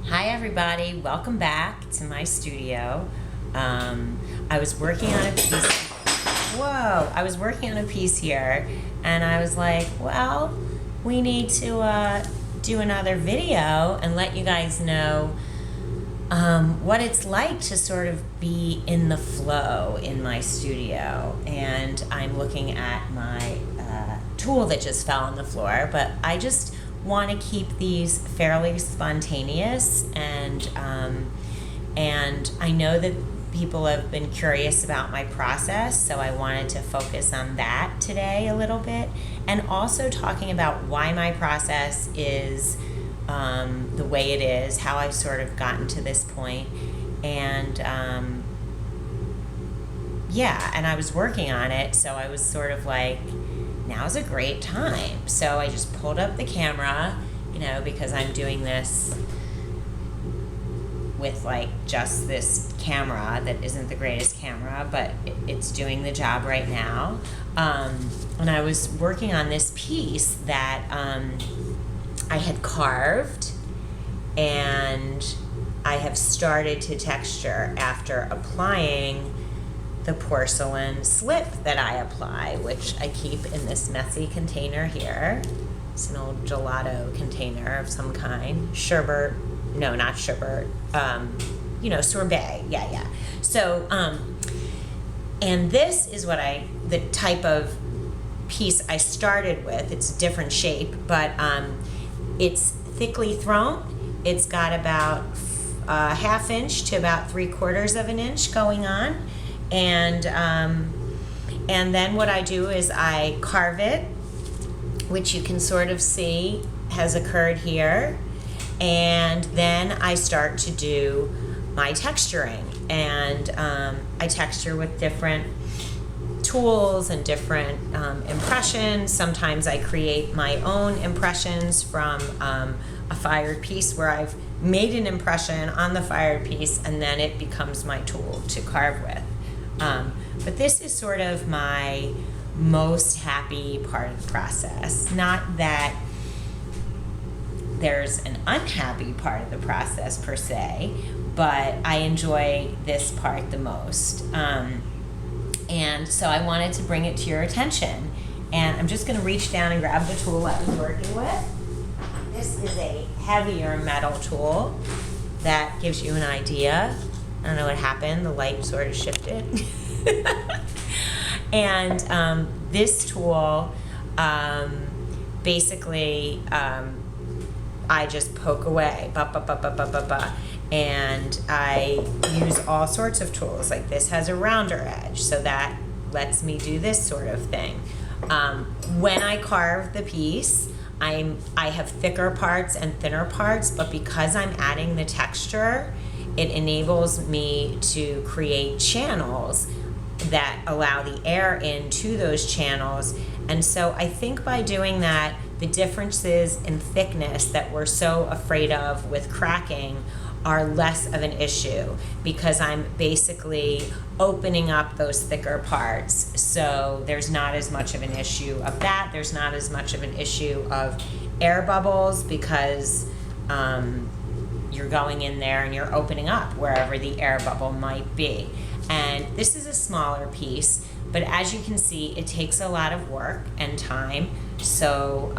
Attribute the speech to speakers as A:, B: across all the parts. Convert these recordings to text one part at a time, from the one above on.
A: Hi everybody, welcome back to my studio. I was working on a piece. I was working on a piece here, and I was like, well, we need to do another video and let you guys know what it's like to sort of be in the flow in my studio. And I'm looking at my tool that just fell on the floor, but I just want to keep these fairly spontaneous, and I know that people have been curious about my process, so I wanted to focus on that today a little bit, and also talking about why my process is the way it is, how I've sort of gotten to this point, and and I was working on it, so I was sort of like, now's a great time. So I just pulled up the camera, because I'm doing this with like just this camera that isn't the greatest camera, but it's doing the job right now. And I was working on this piece that I had carved, and I have started to texture after applying the porcelain slip that I apply, which I keep in this messy container here. It's an old gelato container of some kind. Sherbet, no, not sherbet, sorbet, yeah. So, and this is the type of piece I started with. It's a different shape, but it's thickly thrown. It's got about a ½ inch to about 3/4 of an inch going on. And then what I do is I carve it, which you can sort of see has occurred here. And then I start to do my texturing. And I texture with different tools and different impressions. Sometimes I create my own impressions from a fired piece where I've made an impression on the fired piece, and then it becomes my tool to carve with. But this is sort of my most happy part of the process. Not that there's an unhappy part of the process per se, but I enjoy this part the most. And so I wanted to bring it to your attention. And I'm just going to reach down and grab the tool I was working with. This is a heavier metal tool that gives you an idea. I don't know what happened. The light sort of shifted. And this tool, basically, I just poke away, and I use all sorts of tools. Like this has a rounder edge, so that lets me do this sort of thing. When I carve the piece, I have thicker parts and thinner parts, but because I'm adding the texture, it enables me to create channels that allow the air into those channels. And so I think by doing that, the differences in thickness that we're so afraid of with cracking are less of an issue, because I'm basically opening up those thicker parts. So there's not as much of an issue of that. There's not as much of an issue of air bubbles, because you're going in there and you're opening up wherever the air bubble might be. And this is a smaller piece, but as you can see, it takes a lot of work and time. So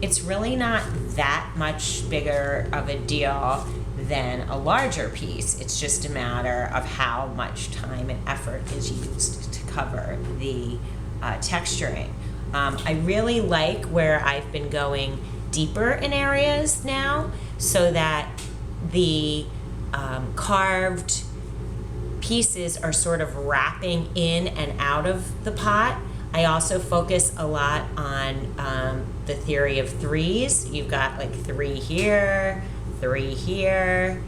A: it's really not that much bigger of a deal than a larger piece. It's just a matter of how much time and effort is used to cover the texturing. I really like where I've been going deeper in areas now, so that the carved pieces are sort of wrapping in and out of the pot. I also focus a lot on the theory of threes. You've got like 3 here, 3 here.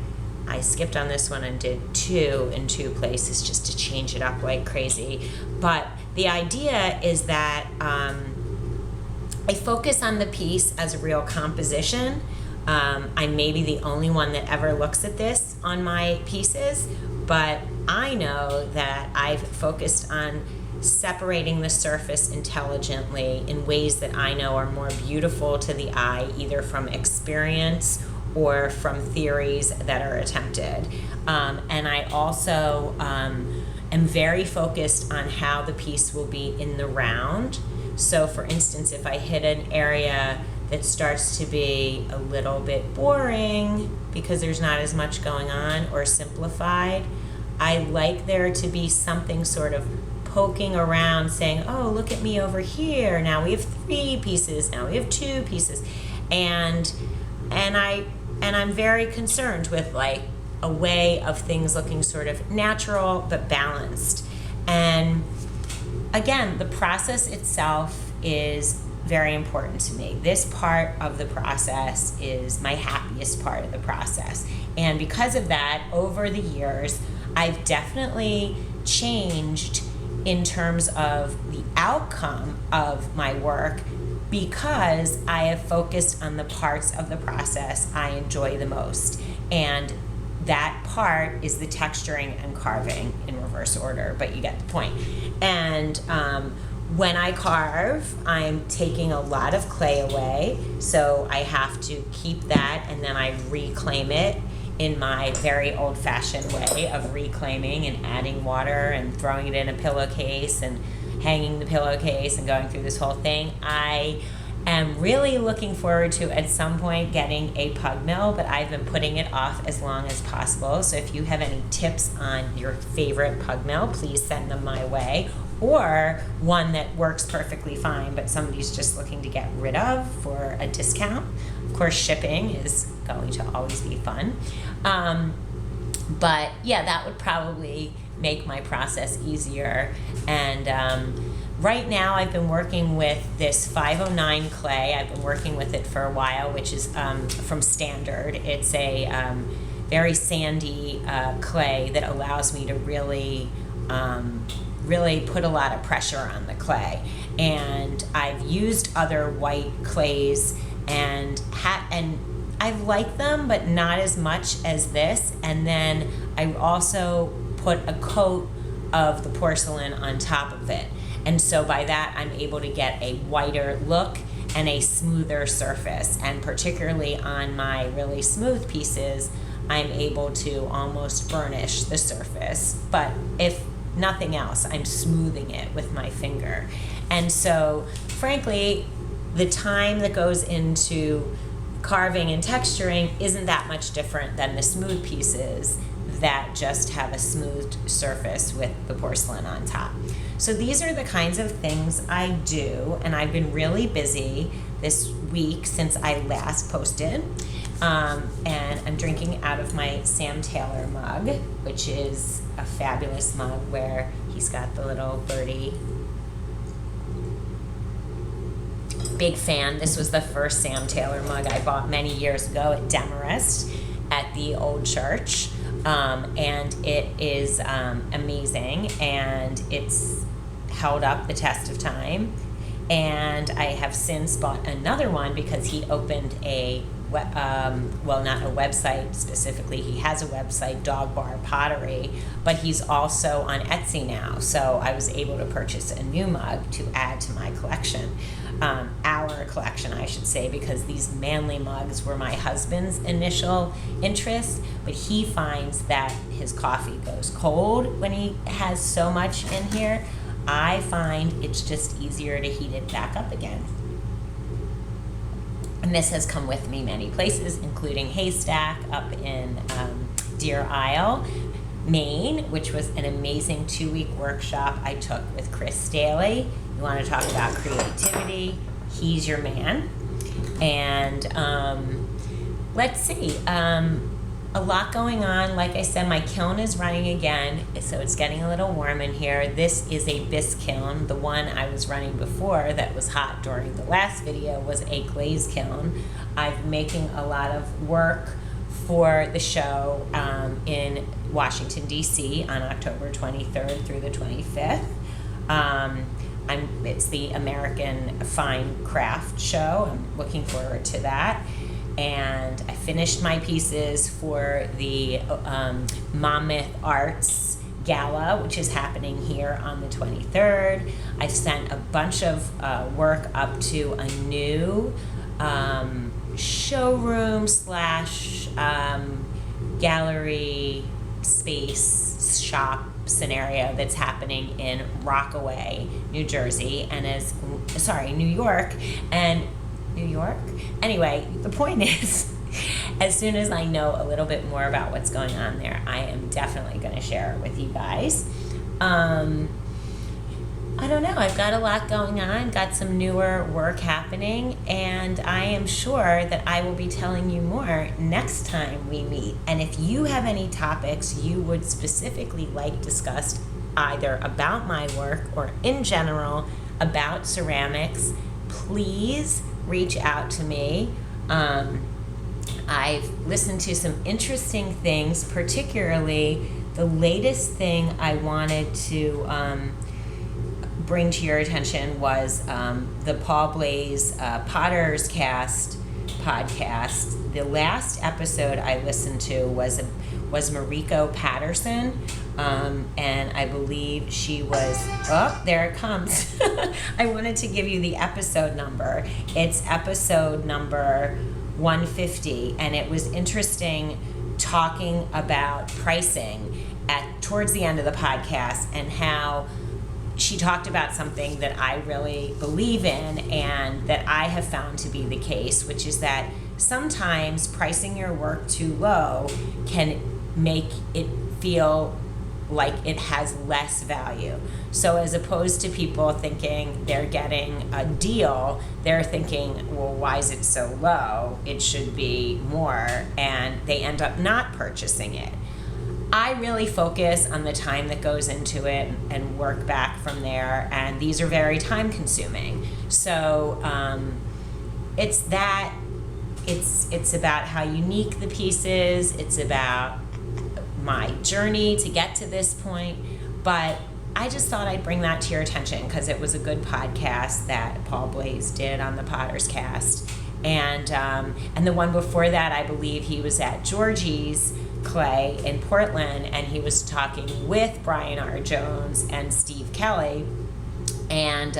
A: I skipped on this one and did 2 in 2 places just to change it up like crazy. But the idea is that I focus on the piece as a real composition. I'm maybe the only one that ever looks at this on my pieces, but I know that I've focused on separating the surface intelligently in ways that I know are more beautiful to the eye, either from experience or from theories that are attempted. And I also am very focused on how the piece will be in the round. So for instance, if I hit an area that starts to be a little bit boring because there's not as much going on or simplified, I like there to be something sort of poking around saying, oh, look at me over here. Now we have 3 pieces. Now we have 2 pieces. And I'm very concerned with like a way of things looking sort of natural but balanced. And again, the process itself is very important to me. This part of the process is my happiest part of the process. And because of that, over the years, I've definitely changed in terms of the outcome of my work because I have focused on the parts of the process I enjoy the most. And that part is the texturing and carving in reverse order, but you get the point. And when I carve, I'm taking a lot of clay away, so I have to keep that and then I reclaim it in my very old-fashioned way of reclaiming and adding water and throwing it in a pillowcase and hanging the pillowcase and going through this whole thing. I am really looking forward to at some point getting a pug mill, but I've been putting it off as long as possible. So if you have any tips on your favorite pug mill, please send them my way, or one that works perfectly fine but somebody's just looking to get rid of for a discount. Of course, shipping is going to always be fun. But yeah, that would probably make my process easier. And right now I've been working with this 509 clay. I've been working with it for a while, which is from Standard. It's a very sandy clay that allows me to really put a lot of pressure on the clay. And I've used other white clays and I've liked them, but not as much as this. And then I also put a coat of the porcelain on top of it. And so by that, I'm able to get a whiter look and a smoother surface. And particularly on my really smooth pieces, I'm able to almost burnish the surface. But if nothing else, I'm smoothing it with my finger. And so, frankly, the time that goes into carving and texturing isn't that much different than the smooth pieces that just have a smoothed surface with the porcelain on top. So these are the kinds of things I do, and I've been really busy this week since I last posted. And I'm drinking out of my Sam Taylor mug, which is a fabulous mug where he's got the little birdie. Big fan. This was the first Sam Taylor mug I bought many years ago at Demarest at the old church. And it is amazing, and it's held up the test of time. And I have since bought another one because he opened a not a website specifically, he has a website, Dog Bar Pottery, but he's also on Etsy now, so I was able to purchase a new mug to add to my collection, our collection I should say, because these manly mugs were my husband's initial interest, but he finds that his coffee goes cold when he has so much in here. I find it's just easier to heat it back up again. And this has come with me many places, including Haystack up in Deer Isle, Maine, which was an amazing 2-week workshop I took with Chris Staley. You want to talk about creativity, he's your man. And let's see, a lot going on. Like I said, my kiln is running again, so it's getting a little warm in here. This is a bisque kiln. The one I was running before that was hot during the last video was a glaze kiln. I've been making a lot of work for the show in Washington, D.C. on October 23rd through the 25th. It's the American Fine Craft Show. I'm looking forward to that. And I finished my pieces for the Monmouth Arts Gala, which is happening here on the 23rd. I've sent a bunch of work up to a new showroom slash gallery space shop scenario that's happening in Rockaway, New Jersey, and New York. Anyway, the point is, as soon as I know a little bit more about what's going on there, I am definitely going to share it with you guys. I don't know. I've got a lot going on, got some newer work happening, and I am sure that I will be telling you more next time we meet. And if you have any topics you would specifically like discussed, either about my work or in general about ceramics, please reach out to me. I've listened to some interesting things, particularly the latest thing I wanted to bring to your attention was the Paul Blaze Potter's Cast podcast. The last episode I listened to was Mariko Patterson, and I believe she was, oh, there it comes. I wanted to give you the episode number. It's episode number 150, and it was interesting talking about pricing towards the end of the podcast, and how she talked about something that I really believe in and that I have found to be the case, which is that sometimes pricing your work too low can make it feel like it has less value. So as opposed to people thinking they're getting a deal, they're thinking, well, why is it so low? It should be more, and they end up not purchasing it. I really focus on the time that goes into it and work back from there, and these are very time consuming. So it's about how unique the piece is, it's about my journey to get to this point, but I just thought I'd bring that to your attention because it was a good podcast that Paul Blaze did on the Potter's Cast. And the one before that, I believe he was at Georgie's Clay in Portland, and he was talking with Brian R. Jones and Steve Kelly, and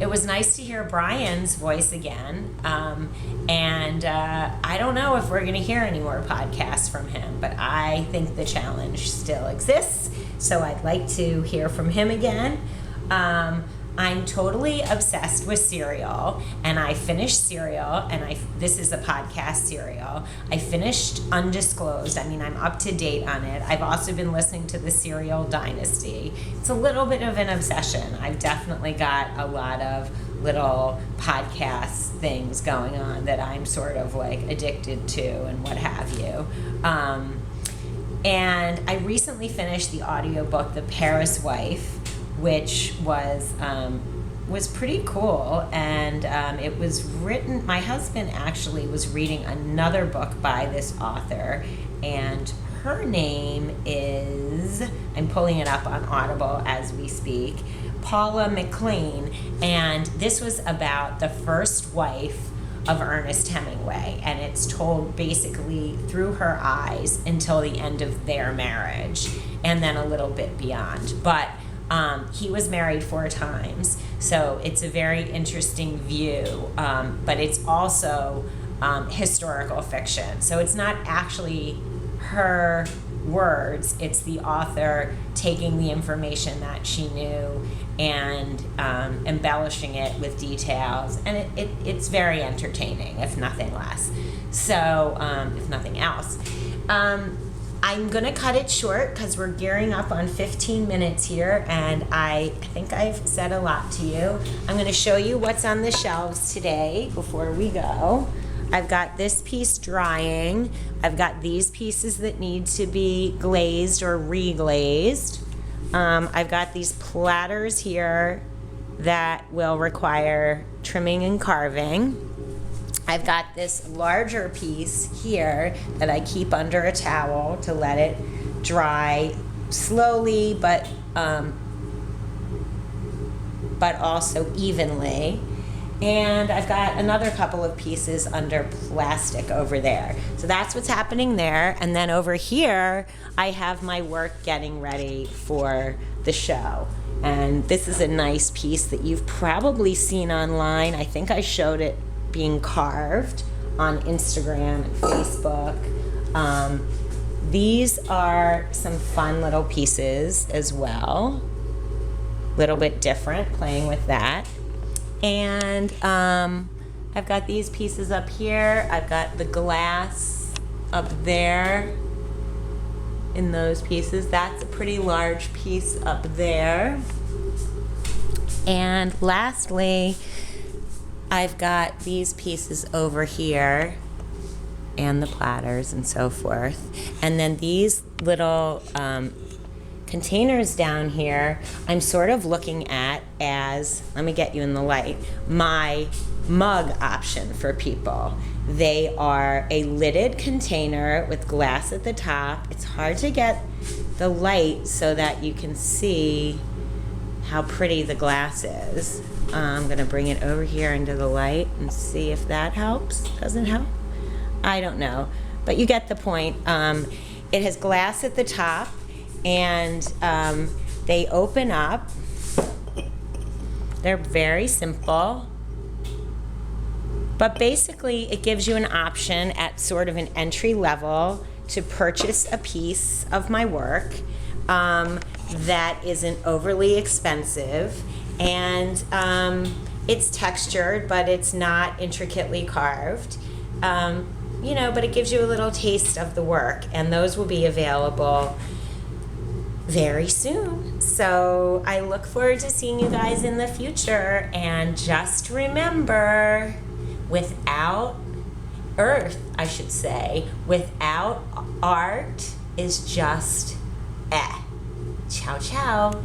A: it was nice to hear Brian's voice again, and I don't know if we're going to hear any more podcasts from him, but I think the challenge still exists, so I'd like to hear from him again. I'm totally obsessed with cereal, and I finished cereal, and this is a podcast cereal. I finished Undisclosed. I mean, I'm up to date on it. I've also been listening to the Cereal Dynasty. It's a little bit of an obsession. I've definitely got a lot of little podcast things going on that I'm sort of like addicted to and what have you. And I recently finished the audiobook, The Paris Wife, which was pretty cool, and it was written, my husband actually was reading another book by this author, and her name is, I'm pulling it up on Audible as we speak, Paula McLean, and this was about the first wife of Ernest Hemingway, and it's told basically through her eyes until the end of their marriage, and then a little bit beyond, but he was married 4 times, so it's a very interesting view, but it's also historical fiction. So it's not actually her words, it's the author taking the information that she knew and embellishing it with details, and it's very entertaining, if nothing less. So, if nothing else. I'm going to cut it short because we're gearing up on 15 minutes here, and I think I've said a lot to you. I'm going to show you what's on the shelves today before we go. I've got this piece drying. I've got these pieces that need to be glazed or reglazed. I've got these platters here that will require trimming and carving. I've got this larger piece here that I keep under a towel to let it dry slowly but also evenly. And I've got another couple of pieces under plastic over there. So that's what's happening there. And then over here, I have my work getting ready for the show. And this is a nice piece that you've probably seen online. I think I showed it being carved. on Instagram and Facebook. These are some fun little pieces as well. Little bit different, playing with that. And I've got these pieces up here. I've got the glass up there in those pieces. That's a pretty large piece up there. And lastly, I've got these pieces over here and the platters and so forth. And then these little containers down here, I'm sort of looking at as, let me get you in the light, my mug option for people. They are a lidded container with glass at the top. It's hard to get the light so that you can see how pretty the glass is. I'm gonna bring it over here into the light and see if that helps. Doesn't help? I don't know, but you get the point. It has glass at the top, and they open up. They're very simple, but basically it gives you an option at sort of an entry level to purchase a piece of my work that isn't overly expensive, and it's textured, but it's not intricately carved. You know, but it gives you a little taste of the work, and those will be available very soon. So I look forward to seeing you guys in the future, and just remember, without I should say, without art is just eh. Ciao, ciao.